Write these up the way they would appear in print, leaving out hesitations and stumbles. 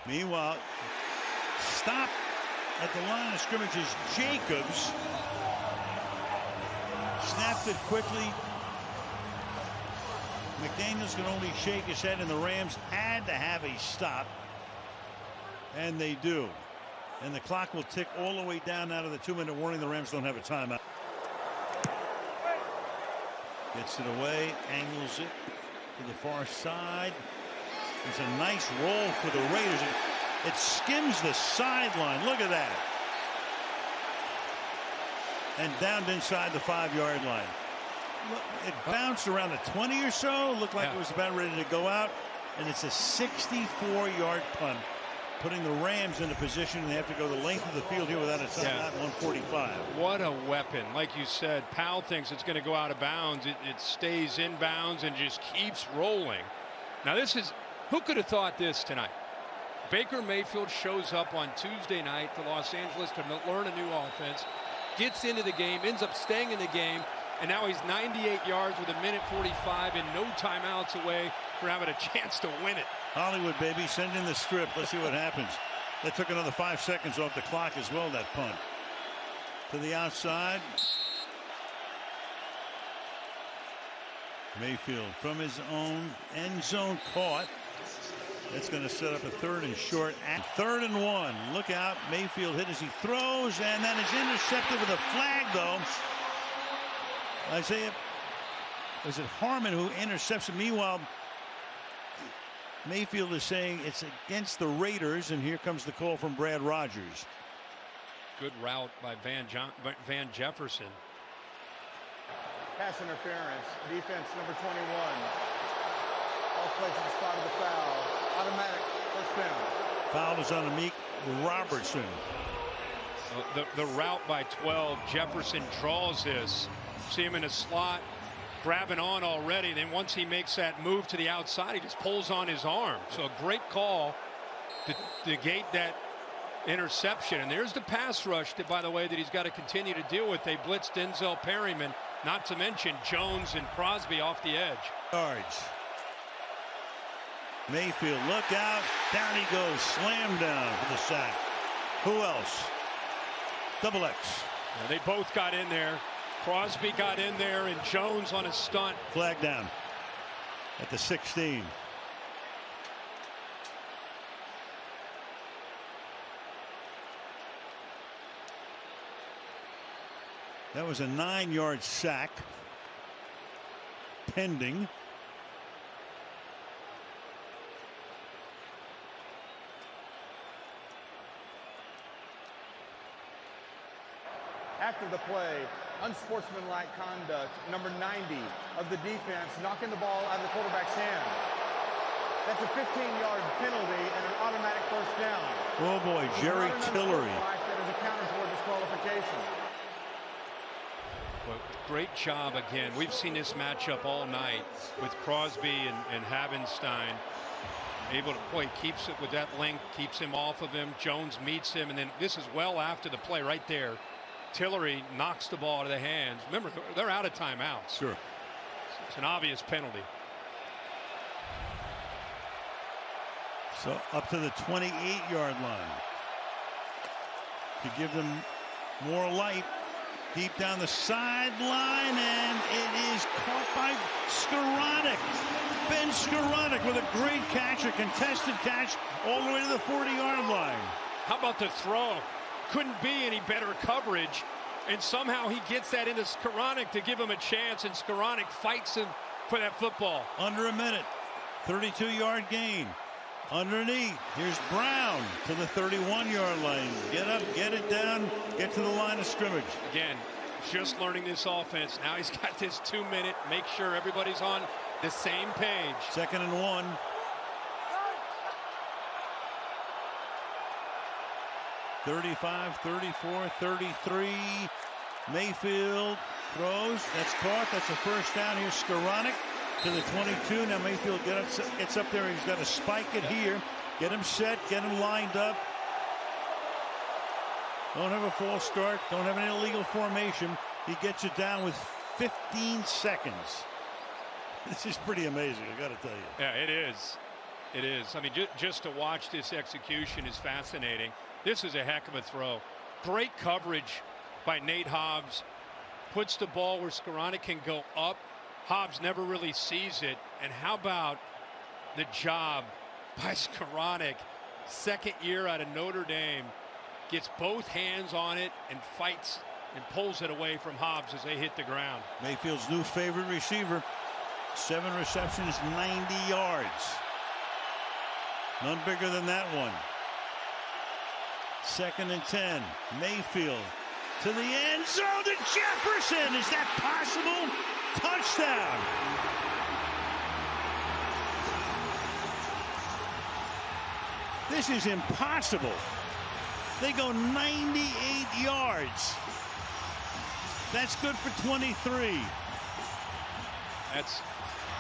Meanwhile, stop at the line of scrimmage is Jacobs. Snapped it quickly. McDaniels can only shake his head, and the Rams had to have a stop. And they do. And the clock will tick all the way down out of the 2-minute warning. The Rams don't have a timeout. Gets it away, angles it to the far side. It's a nice roll for the Raiders. It skims the sideline. Look at that. And down inside the 5-yard line. It bounced around the 20 or so. Looked like it was about ready to go out. And it's a 64-yard punt, putting the Rams in a position they have to go the length of the field here without a timeout. 145. What a weapon. Like you said, Powell thinks it's going to go out of bounds. It stays in bounds and just keeps rolling. Now this is, who could have thought this tonight? Baker Mayfield shows up on Tuesday night to Los Angeles to learn a new offense, gets into the game, ends up staying in the game, and now he's 98 yards with 1:45 and no timeouts away from having a chance to win it. Hollywood, baby, send in the strip. Let's see what happens. That took another 5 seconds off the clock as well, that punt. To the outside. Mayfield from his own end zone caught. That's going to set up a 3rd and short. At 3rd and 1. Look out. Mayfield hit as he throws, and that is intercepted with a flag, though. Isaiah, was it Harmon who intercepts it? Meanwhile, Mayfield is saying it's against the Raiders, and here comes the call from Brad Rogers. Good route by Van Jefferson. Pass interference. Defense number 21. Off place at the spot of the foul. Automatic first down. Foul is on Amik Robertson. The route by 12. Jefferson draws this. See him in a slot, grabbing on already. Then once he makes that move to the outside, he just pulls on his arm. So a great call to negate that interception. And there's the pass rush, that, by the way, that he's got to continue to deal with. They blitzed Denzel Perryman, not to mention Jones and Crosby off the edge. Yards. Mayfield, look out. Down he goes. Slam down for the sack. Who else? Double X. Yeah, they both got in there. Crosby got in there, and Jones on a stunt. Flag down at the 16. That was a 9-yard sack pending. After the play, unsportsmanlike conduct, number 90 of the defense, knocking the ball out of the quarterback's hand. That's a 15-yard penalty and an automatic first down. Oh boy, Jerry Tillery. That is accounted for disqualification. Well, great job again. We've seen this matchup all night with Crosby and Havenstein. Able to play, keeps it with that length, keeps him off of him. Jones meets him, and then this is well after the play right there. Tillery knocks the ball out of the hands. Remember, they're out of timeouts. Sure. It's an obvious penalty. So up to the 28-yard line to give them more light. Deep down the sideline, and it is caught by Skoranek. Ben Skoranek with a great catch, a contested catch all the way to the 40-yard line. How about the throw? Couldn't be any better coverage, and somehow he gets that into Skoranek to give him a chance, and Skoranek fights him for that football. Under a minute, 32-yard gain. Underneath, here's Brown to the 31-yard line. Get up, get it down, get to the line of scrimmage. Again, just learning this offense. Now he's got this 2-minute. Make sure everybody's on the same page. 2nd and 1. $35, $34, $33. Mayfield throws. That's caught. That's a first down. Here's Skoranek to the 22. Now Mayfield gets up there. He's got to spike it here. Get him set. Get him lined up. Don't have a false start. Don't have an illegal formation. He gets it down with 15 seconds. This is pretty amazing, I got to tell you. Yeah, it is. It is. I mean, just to watch this execution is fascinating. This is a heck of a throw. Great coverage by Nate Hobbs. Puts the ball where Skoranek can go up. Hobbs never really sees it. And how about the job by Skoranek? Second year out of Notre Dame. Gets both hands on it and fights and pulls it away from Hobbs as they hit the ground. Mayfield's new favorite receiver. 7 receptions, 90 yards. None bigger than that one. 2nd and 10. Mayfield to the end zone to Jefferson. Is that possible? Touchdown. This is impossible. They go 98 yards. That's good for 23.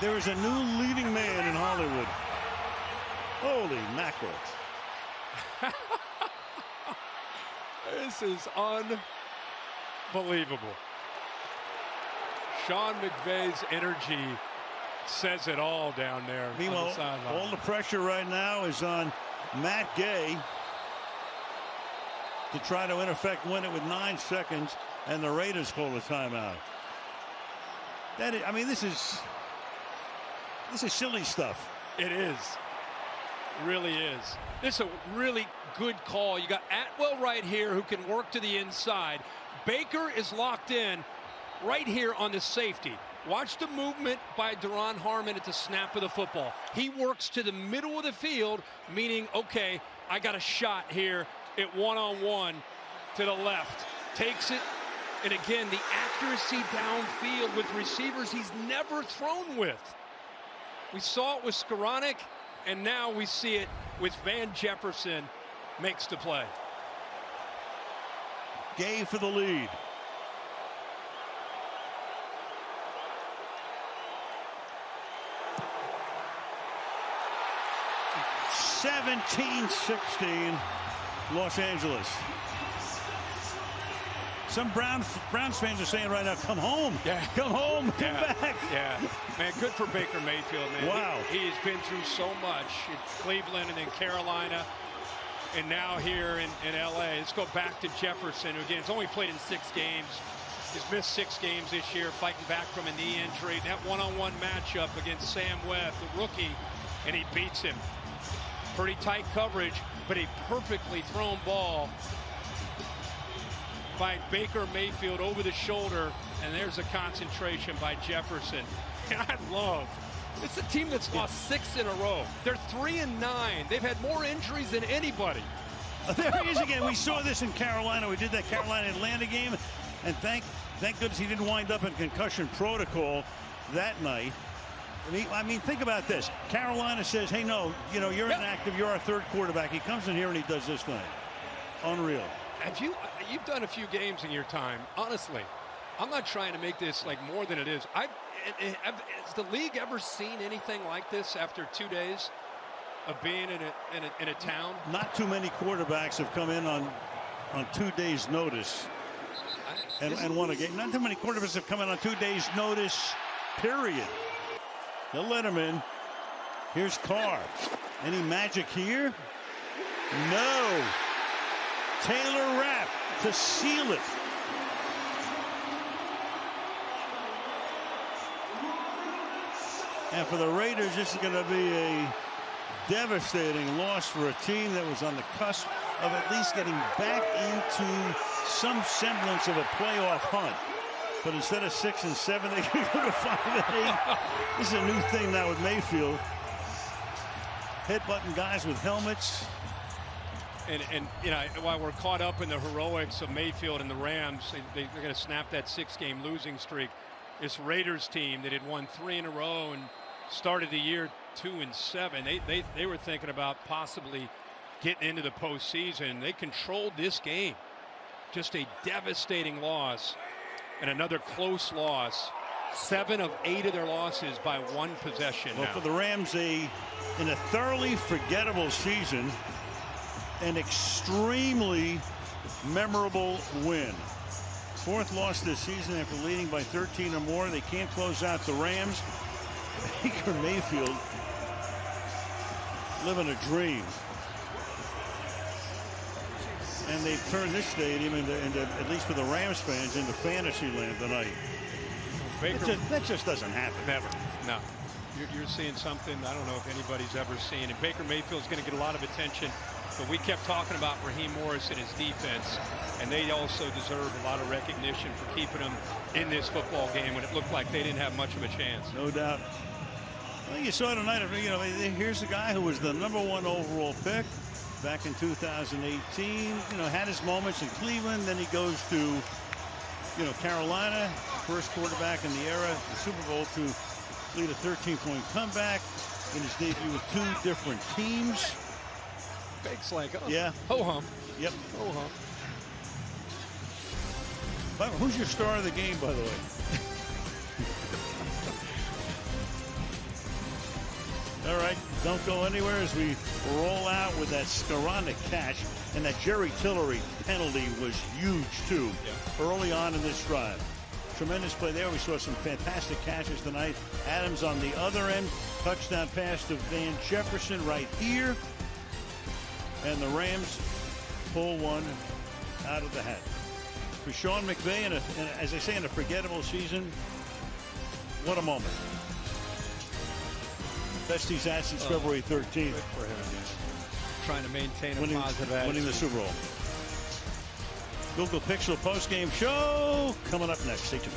There is a new leading man in Hollywood. Holy mackerel. This is unbelievable. Sean McVay's energy says it all down there. Meanwhile, on the sideline. all the pressure right now is on Matt Gay to try to in effect win it with 9 seconds, and the Raiders call a timeout. That is, I mean, this is silly stuff. It is. It really is. This is a really good call. You got Atwell right here who can work to the inside. Baker is locked in right here on the safety. Watch the movement by Duron Harmon at the snap of the football. He works to the middle of the field, meaning, okay, I got a shot here at one-on-one to the left. Takes it, and again, the accuracy downfield with receivers he's never thrown with. We saw it with Skoranek, and now we see it with Van Jefferson. Makes the play. Gay for the lead. (17-16) Los Angeles. Some Browns fans are saying right now, come home. Yeah. Come home. Come back. Yeah. Man, good for Baker Mayfield, man. Wow. He's been through so much in Cleveland and then Carolina and now here in L.A. Let's go back to Jefferson, who, again, has only played in 6 games. He's missed 6 games this year, fighting back from a knee injury. That one-on-one matchup against Sam Webb, the rookie, and he beats him. Pretty tight coverage, but a perfectly thrown ball by Baker Mayfield over the shoulder, and there's a concentration by Jefferson. And I love, it's a team that's lost 6 in a row. They're 3-9. They've had more injuries than anybody. There he is again. We saw this in Carolina. We did that Carolina-Atlanta game, and thank goodness he didn't wind up in concussion protocol that night. I mean, think about this. Carolina says, hey, no, you know, you're inactive. You're our 3rd quarterback. He comes in here and he does this thing. Unreal. You've done a few games in your time. Honestly, I'm not trying to make this like more than it is. Has the league ever seen anything like this after 2 days of being in a town? Not too many quarterbacks have come in on 2 days' notice and won a game. Not too many quarterbacks have come in on 2 days' notice, period. They'll let him in. Here's Carr. Any magic here? No. Taylor Rapp to seal it. And for the Raiders, this is going to be a devastating loss for a team that was on the cusp of at least getting back into some semblance of a playoff hunt. But instead of 6 and 7, they can go to 5 and 8. This is a new thing now with Mayfield. Headbutting guys with helmets. And you know, while we're caught up in the heroics of Mayfield and the Rams, they're going to snap that 6-game losing streak. This Raiders team that had won 3 in a row and started the year 2-7. They were thinking about possibly getting into the postseason. They controlled this game. Just a devastating loss. And another close loss. 7 of 8 of their losses by 1 possession. Well, now. for the Rams, in a thoroughly forgettable season, an extremely memorable win. 4th loss this season after leading by 13 or more. They can't close out the Rams. Baker Mayfield living a dream. And they've turned this stadium into, at least for the Rams fans, into fantasy land tonight. That just doesn't happen. Never. No. You're seeing something I don't know if anybody's ever seen. And Baker Mayfield's going to get a lot of attention. But we kept talking about Raheem Morris and his defense. And they also deserve a lot of recognition for keeping them in this football game when it looked like they didn't have much of a chance. No doubt. Well, you saw tonight, you know, here's a guy who was the #1 overall pick back in 2018. You know, had his moments in Cleveland. Then he goes to, you know, Carolina, first quarterback in the era, the Super Bowl, to lead a 13-point comeback in his debut with 2 different teams. Fakes like, oh, yeah. Ho-hum. Yep. Ho-hum. Who's your star of the game, by the way? All right, don't go anywhere as we roll out with that Skoranek catch, and that Jerry Tillery penalty was huge too, early on in this drive. Tremendous play there. We saw some fantastic catches tonight. Adams on the other end, touchdown pass to Van Jefferson right here, and the Rams pull one out of the hat. For Sean McVay, and as I say, in a forgettable season, what a moment. Best he's had since February 13th. Good for him. Trying to maintain a positive attitude. Winning the Super Bowl. Google Pixel post-game show coming up next. Stay tuned.